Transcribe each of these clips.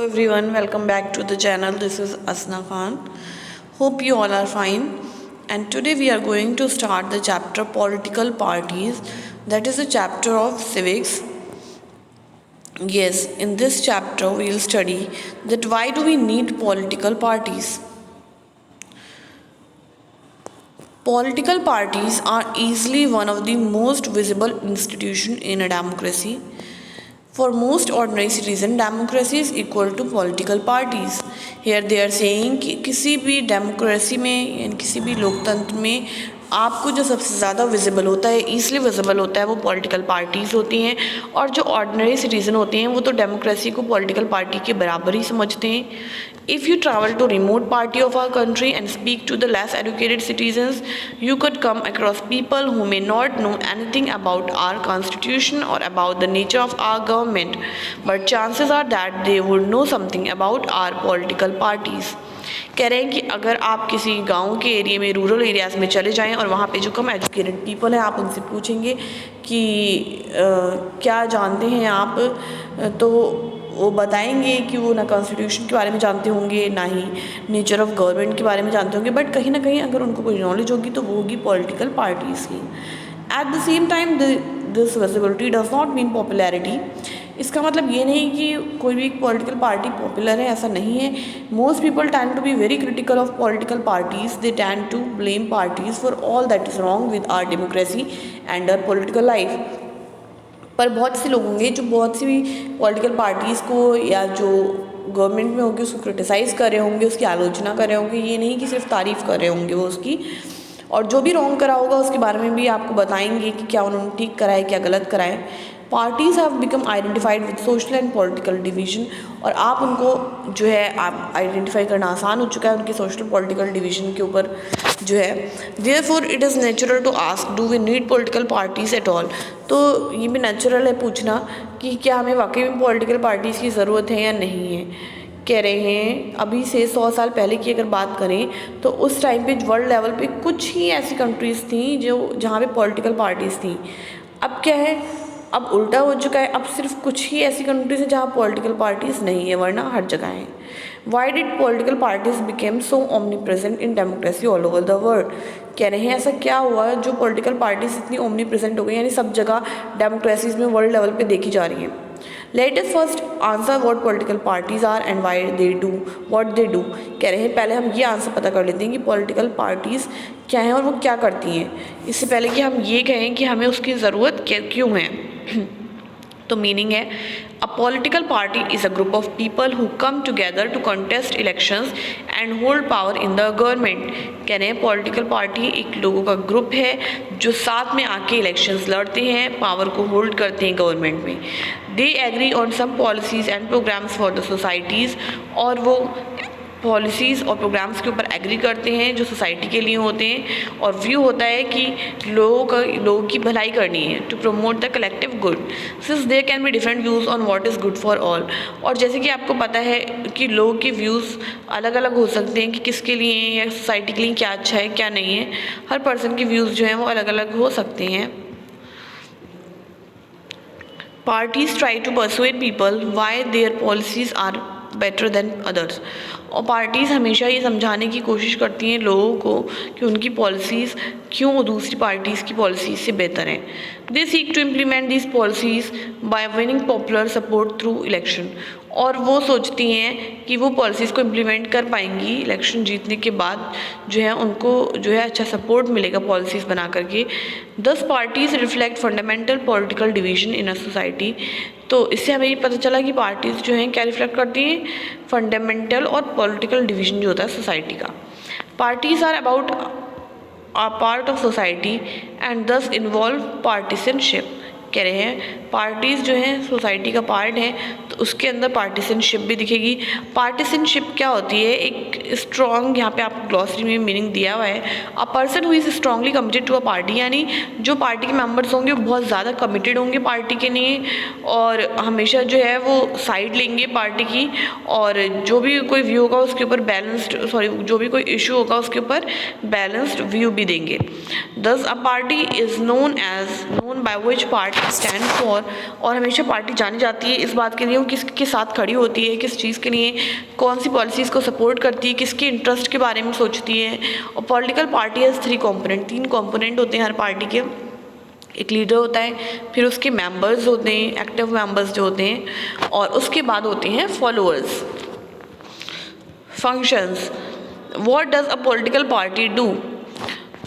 everyone, welcome back to the channel. This is Asna Khan. Hope you all are fine. And today we are going to start the chapter Political Parties, that is a chapter of civics. Yes, in this chapter we will study that why do we need political parties. Political parties are easily one of the most visible institutions in a democracy. For most ordinary citizen, democracy is equal to political parties. Here they are saying कि किसी भी democracy में यानी किसी भी लोकतंत्र में आपको जो सबसे ज़्यादा विजिबल होता है, ईजिली विजिबल होता है, वो पॉलिटिकल पार्टीज़ होती हैं। और जो ऑर्डिनरी सिटीज़न होते हैं वो तो डेमोक्रेसी को पॉलिटिकल पार्टी के बराबर ही समझते हैं। If you travel to remote party of our country and speak to the less educated citizens, you could come across people who may not know anything about our constitution or about the nature of our government, but chances are that they would know something about our political parties. कह रहे हैं कि अगर आप किसी गांव के area में, रूरल एरियाज़ में चले जाएं और वहाँ पे जो कम एजुकेटेड पीपल हैं, आप उनसे पूछेंगे कि क्या जानते हैं आप, तो वो बताएंगे कि वो ना कॉन्स्टिट्यूशन के बारे में जानते होंगे, ना ही नेचर ऑफ गवर्नमेंट के बारे में जानते होंगे, बट कहीं ना कहीं अगर उनको कोई नॉलेज होगी तो वो होगी पॉलिटिकल पार्टीज़ की। At the same time this visibility does not mean popularity. इसका मतलब ये नहीं कि कोई भी पॉलिटिकल पार्टी पॉपुलर है, ऐसा नहीं है। Most people tend to be very critical of political parties. They tend to blame parties for all that is wrong with our democracy and our political life. पर बहुत से लोग होंगे जो बहुत सी भी पॉलिटिकल पार्टीज़ को या जो गवर्नमेंट में होंगे उसको क्रिटिसाइज़ कर रहे होंगे, उसकी आलोचना कर रहे होंगे। ये नहीं कि सिर्फ तारीफ़ कर रहे होंगे वो उसकी, और जो भी रॉन्ग करा होगा उसके बारे में भी आपको बताएंगे कि क्या उन्होंने ठीक करा है, क्या गलत करा है। Parties have become identified with social and political division, और आप उनको जो है आप आइडेंटिफाई करना आसान हो चुका है उनके सोशल पॉलिटिकल डिवीजन के ऊपर जो है। Therefore it is natural to ask do we need political parties at all. तो ये भी नेचुरल है पूछना कि क्या हमें वाकई में पॉलिटिकल पार्टीज़ की ज़रूरत है या नहीं है। कह रहे हैं अभी से 100 साल पहले की अगर बात करें तो उस टाइम पे वर्ल्ड लेवल पे कुछ ही ऐसी कंट्रीज़ थी जो जहाँ पे पॉलिटिकल पार्टीज़ थी। अब क्या है, अब उल्टा हो चुका है। अब सिर्फ कुछ ही ऐसी कंट्रीज़ हैं जहाँ पॉलिटिकल पार्टीज़ नहीं है, वरना हर जगह हैं। Why did political parties became so omni present in democracy all over the world. कह रहे हैं ऐसा क्या हुआ जो पॉलिटिकल पार्टीज इतनी ओमनी प्रेजेंट हो गई, यानी सब जगह डेमोक्रेसीज में वर्ल्ड लेवल पे देखी जा रही हैं। Let us first answer what political parties are and why they do what they do. कह रहे हैं पहले हम ये आंसर पता कर लेते हैं कि पॉलिटिकल पार्टीज़ क्या हैं और वो क्या करती हैं, इससे पहले कि हम ये कहें कि हमें उसकी ज़रूरत क्यों है। तो मीनिंग है a political party is a group of people who come together to contest elections and hold power in the government. कह रहे हैं पॉलिटिकल पार्टी एक लोगों का ग्रुप है जो साथ में आके इलेक्शंस लड़ते हैं, पावर को होल्ड करते हैं गवर्नमेंट में। They agree on some policies and programmes for the societies, और वो पॉलिसीज़ और प्रोग्राम्स के ऊपर एग्री करते हैं जो सोसाइटी के लिए होते हैं, और व्यू होता है कि लोगों की भलाई करनी है, to promote the collective good since there can be different views on what is good for all. और जैसे कि आपको पता है कि लोगों के व्यूज़ अलग अलग हो सकते हैं कि किसके लिए या सोसाइटी के लिए क्या अच्छा है क्या नहीं है। हर पर्सन के व्यूज़ जो हैं वो अलग अलग हो सकते हैं। Parties try to persuade people why their policies are better than others. और पार्टीज़ हमेशा ये समझाने की कोशिश करती हैं लोगों को कि उनकी पॉलिसीज़ क्यों दूसरी पार्टीज़ की पॉलिसीज़ से बेहतर हैं। They seek to implement this policies by winning popular support through election. और वो सोचती हैं कि वो पॉलिसीज़ को इम्प्लीमेंट कर पाएंगी इलेक्शन जीतने के बाद, जो है उनको जो है अच्छा सपोर्ट मिलेगा पॉलिसीज़ बना करके। 10 parties reflect fundamental political division in a society. तो इससे हमें ये पता चला कि पार्टीज़ जो हैं क्या रिफ्लेक्ट करती हैं, फंडामेंटल और पॉलिटिकल डिवीजन जो होता है सोसाइटी का। Parties are about a part of society and thus involve partisanship. कह रहे हैं पार्टीज़ जो हैं सोसाइटी का पार्ट है, तो उसके अंदर पार्टीसनशिप भी दिखेगी। पार्टीसनशिप क्या होती है, एक स्ट्रॉन्ग, यहाँ पे आपको ग्लॉसरी में मीनिंग दिया हुआ है, a person who is strongly committed to a party, यानी जो पार्टी के मेंबर्स होंगे वो बहुत ज़्यादा कमिटेड होंगे पार्टी के लिए और हमेशा जो है वो साइड लेंगे पार्टी की, और जो भी कोई व्यू होगा उसके ऊपर जो भी कोई इशू होगा उसके ऊपर बैलेंस्ड व्यू भी देंगे। दस a party is known by which part stand for, और हमेशा पार्टी जानी जाती है इस बात के लिए वो किसके साथ खड़ी होती है, किस चीज़ के लिए, कौन सी पॉलिसीज़ को सपोर्ट करती है, किसके इंटरेस्ट के बारे में सोचती है। और political party has 3 component, 3 component होते हैं हर पार्टी के। एक लीडर होता है, फिर उसके मेंबर्स होते हैं, एक्टिव मेंबर्स जो होते हैं, और उसके बाद होते हैं followers. Functions, what does a political party do?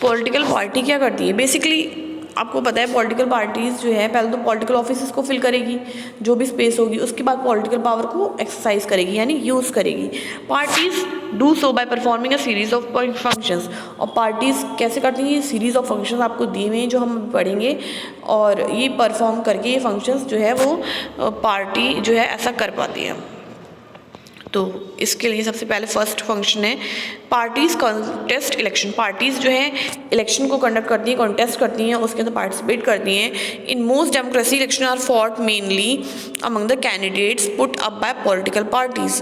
Political party क्या करती है? बेसिकली आपको पता है पॉलिटिकल पार्टीज़ जो है पहले तो पॉलिटिकल ऑफिस को फिल करेगी, जो भी स्पेस होगी, उसके बाद पॉलिटिकल पावर को एक्सरसाइज करेगी यानी यूज़ करेगी। Parties do so by performing a series of functions. और पार्टीज़ कैसे करती हैं? ये सीरीज़ ऑफ फंक्शंस आपको दिए हुए हैं जो हम पढ़ेंगे, और ये परफॉर्म करके ये फंक्शंस जो है वो पार्टी जो है ऐसा कर पाती है। तो इसके लिए सबसे पहले फर्स्ट फंक्शन है पार्टीज़ कॉन्टेस्ट इलेक्शन। पार्टीज़ जो है इलेक्शन को कंडक्ट करती हैं, कॉन्टेस्ट करती हैं, उसके अंदर पार्टिसिपेट करती हैं। In most democracy election are fought mainly among the candidates put up by political parties.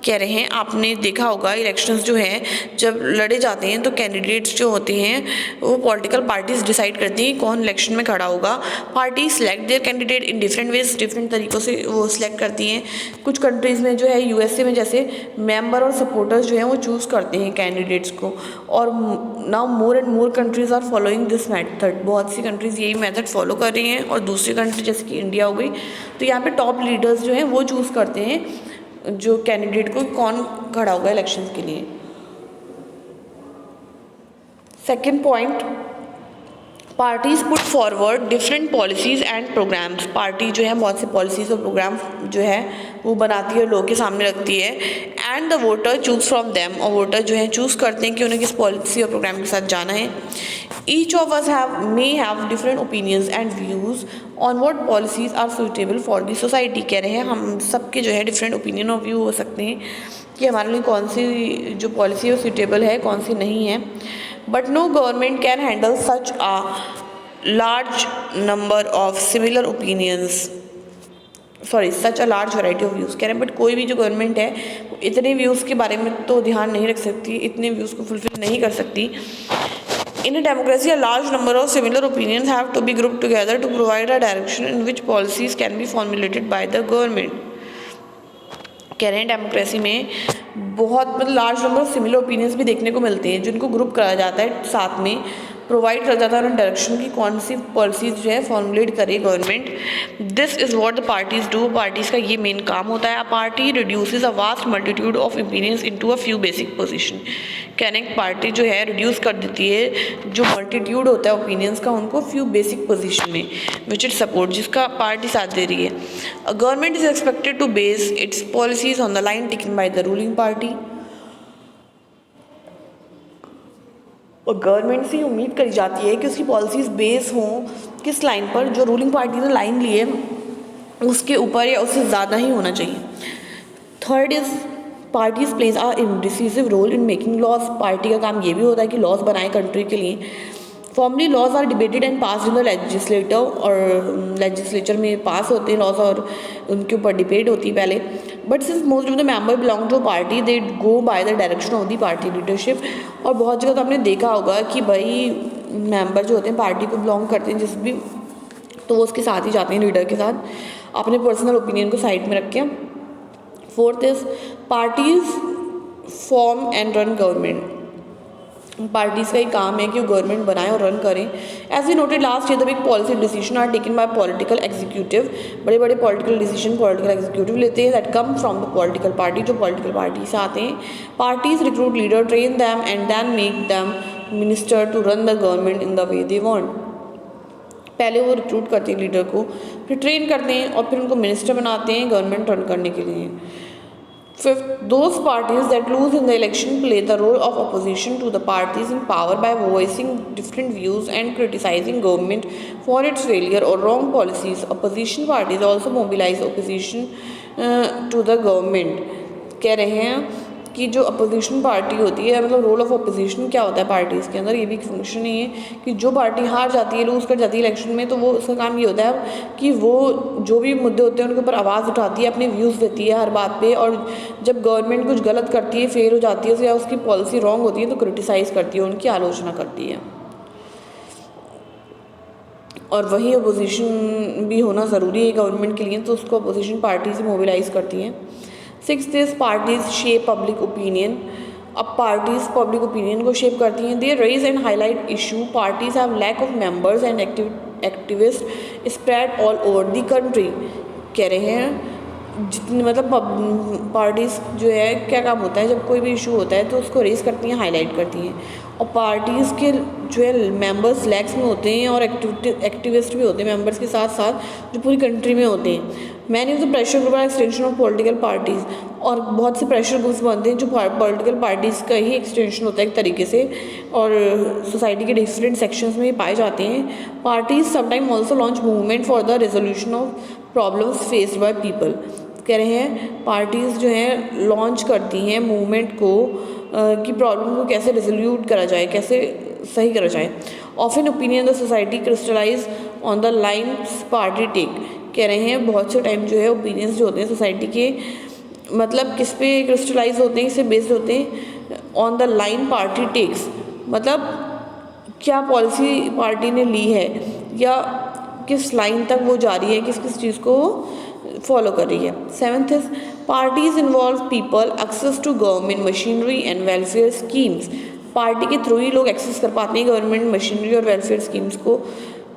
कह रहे हैं आपने देखा होगा इलेक्शंस जो है जब लड़े जाते हैं तो कैंडिडेट्स जो होते हैं वो पॉलिटिकल पार्टीज़ डिसाइड करती हैं कौन इलेक्शन में खड़ा होगा। Party select there candidate in different ways, different तरीक़ों से वो सिलेक्ट करती हैं। कुछ कंट्रीज़ में जो है यूएसए में जैसे मेंबर और सपोर्टर्स जो हैं वो चूज़ करते हैं कैंडिडेट्स को, और now more and more countries are following this method. बहुत सी कंट्रीज़ यही मेथड फॉलो कर रही हैं, और दूसरी कंट्री जैसे कि इंडिया हो गई तो यहाँ पे टॉप लीडर्स जो हैं वो चूज़ करते हैं जो कैंडिडेट को कौन खड़ा होगा इलेक्शन के लिए। Second point, parties put forward different policies and programmes. Party जो है बहुत से पॉलिसीज़ और प्रोग्राम जो है वो बनाती है और लोगों के सामने रखती है। And the voter choose from them, और वोटर जो है चूज़ करते हैं कि उन्हें किस पॉलिसी और प्रोग्राम के साथ जाना है। Each of us may have different opinions and views on what policies are suitable for the society। कह रहे हैं हम सबके जो है डिफरेंट ओपिनियन और व्यू हो सकते हैं कि हमारे लिए कौन सी जो पॉलिसी है वो सूटेबल है, कौन सी नहीं है। But no government can handle such a large number of similar opinions, such a large variety of views. कह रहे हैं बट कोई भी जो गवर्नमेंट है इतने व्यूज़ के बारे में तो ध्यान नहीं रख सकती, इतने व्यूज़ को फुलफिल नहीं कर सकती। In a democracy, a large number of similar opinions have to be grouped together to provide a direction in which policies can be formulated by the government। कह रहे हैं डेमोक्रेसी में बहुत large number of similar opinions भी देखने को मिलते हैं जिनको ग्रुप करा जाता है, साथ में प्रोवाइड कर जाता है उन्हें डायरेक्शन की कौन सी पॉलिसीज़ जो है फॉर्मुलेट करे government. This is what the parties do. Parties का ये मेन काम होता है। A party reduces a vast multitude of opinions into a few basic position. कहने की पार्टी जो है रिड्यूस कर देती है जो मल्टीट्यूड होता है ओपिनियंस का उनको फ्यू बेसिक पोजीशन में, विच इट सपोर्ट, जिसका पार्टी साथ दे रही है। A government is expected to base its policies on the line taken by the ruling party. और गवर्नमेंट से उम्मीद करी जाती है कि उसकी पॉलिसीज़ बेस हों किस लाइन पर, जो रूलिंग पार्टी ने लाइन ली है उसके ऊपर या उससे ज़्यादा ही होना चाहिए। Third is parties plays a decisive role in making laws. Party का काम ये भी होता है कि लॉज बनाए कंट्री के लिए। Formally laws are debated and pass in the legislator, और लेजिस्लेचर में पास होते हैं लॉज और उनके ऊपर डिबेट होती है पहले। But since most of the member belong to party they go by the direction of the party leadership. और बहुत जगह तो आपने देखा होगा कि भाई मेंबर जो होते हैं पार्टी को बिलोंग करते हैं जिस भी, तो वो उसके साथ ही जाते हैं लीडर के साथ, अपने पर्सनल ओपिनियन को साइड में रख के। Fourth is parties form and run government. Parties का ही काम है कि वो गवर्नमेंट बनाए और रन करें। As we noted last year the big policy decision are taken by political executive. बड़े बड़े पॉलिटिकल डिसीजन पॉलिटिकल एग्जीक्यूटिव लेते हैं that come from the political party, जो पॉलिटिकल पार्टी से आते हैं। Parties recruit leader, train them and then make them minister to run the government in the way they want. पहले वो recruit करते हैं लीडर को, फिर ट्रेन करते हैं और फिर उनको मिनिस्टर बनाते हैं गवर्नमेंट रन करने के लिए। Fifth, those parties that lose in the election play the role of opposition to the parties in power by voicing different views and criticizing government for its failure or wrong policies. Opposition parties also mobilize opposition to the government। कह रहे हैं कि जो opposition party होती है, मतलब role of opposition क्या होता है पार्टीज़ के अंदर, ये भी एक फंक्शन ही है कि जो पार्टी हार जाती है, लूज़ कर जाती है इलेक्शन में, तो वो उसका काम ये होता है कि वो जो भी मुद्दे होते हैं उनके ऊपर आवाज़ उठाती है, अपने व्यूज़ देती है हर बात पे, और जब गवर्नमेंट कुछ गलत करती है, फेल हो जाती है या उसकी पॉलिसी रॉन्ग होती है तो क्रिटिसाइज़ करती है, उनकी आलोचना करती है। और वही अपोजिशन भी होना ज़रूरी है गवर्नमेंट के लिए, तो उसको अपोजिशन पार्टीज मोबिलाइज करती हैं। 6th is parties shape public opinion. अब पार्टीज पब्लिक ओपिनियन को शेप करती हैं। They raise and highlight issue. Parties have lack of members and activist spread all over the country. कह रहे हैं जितनी मतलब पार्टीज़ जो है क्या काम होता है, जब कोई भी इशू होता है तो उसको रेज करती हैं, हाईलाइट करती हैं। और पार्टीज़ के जो है मेंबर्स लैक्स में होते हैं और एक्टिविस्ट भी होते हैं मेंबर्स के साथ साथ, जो पूरी कंट्री में होते हैं। Many of the pressure group are extension of political parties. और बहुत से प्रेशर ग्रुप्स बनते हैं जो पॉलिटिकल पार्टीज़ का ही एक्सटेंशन होता है एक तरीके से, और सोसाइटी के डिफरेंट सेक्शंस में पाए जाते हैं। Parties sometime also launch movement for the resolution of problems faced by people. कह रहे हैं पार्टीज़ जो हैं लॉन्च करती हैं मूवमेंट को कि प्रॉब्लम को कैसे रिजोल्यूट करा जाए, कैसे सही करा जाए। Often opinion the society crystallise on the lines party take. कह रहे हैं बहुत से टाइम जो है ओपिनियंस जो होते हैं सोसाइटी के, मतलब किस पे क्रिस्टलाइज होते हैं, इससे बेस्ड होते हैं on the line party takes, मतलब क्या पॉलिसी पार्टी ने ली है या किस लाइन तक वो जा रही है, किस किस चीज़ को फॉलो कर रही है। 7th is parties involve people access to government machinery and welfare schemes. Party के थ्रू ही लोग एक्सेस कर पाते हैं गवर्नमेंट मशीनरी और वेलफेयर स्कीम्स को।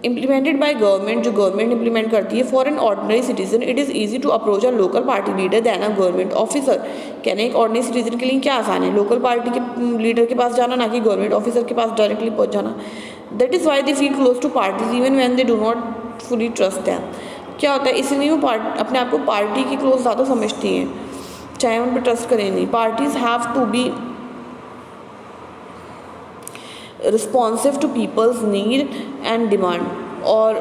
इम्प्लीमेंटेड बाय गवर्नमेंट, जो गवर्नमेंट इंप्लीमेंट करती है। For an ordinary citizen it is easy to approach a local party leader than a government officer. कहने एक ऑर्डिनरी सिटीजन के लिए क्या आसान है, लोकल पार्टी के लीडर के पास जाना, ना कि गवर्नमेंट ऑफिसर के पास डायरेक्टली पहुंच जाना। That is why they feel close to parties even when they do not fully trust them. क्या होता है, इसलिए वो अपने आप को पार्टी के क्लोज ज़्यादा समझती हैं, चाहे उन पर ट्रस्ट करें नहीं। Parties have to be responsive to people's need and demand. और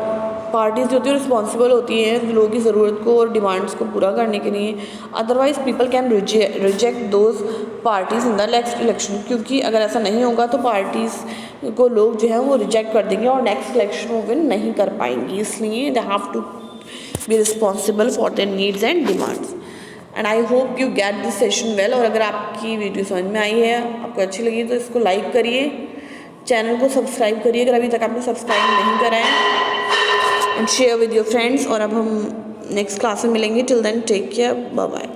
पार्टीज़ जो होती है रिस्पॉन्सिबल होती हैं लोगों की ज़रूरत को और डिमांड्स को पूरा करने के लिए। Otherwise people can reject those parties in the next election. क्योंकि अगर ऐसा नहीं होगा तो पार्टीज़ को लोग जो है वो रिजेक्ट कर देंगे और नेक्स्ट इलेक्शन वो विन नहीं कर पाएंगी। इसलिए they have to be responsible for their needs and demands. And I hope you get this session well. और अगर आपकी वीडियो समझ में आई है, आपको अच्छी लगी, तो इसको लाइक करिए, चैनल को सब्सक्राइब करिए अगर अभी तक आपने सब्सक्राइब नहीं करा है, and share with your friends. और अब हम नेक्स्ट क्लास में मिलेंगे। Till then take care, bye bye.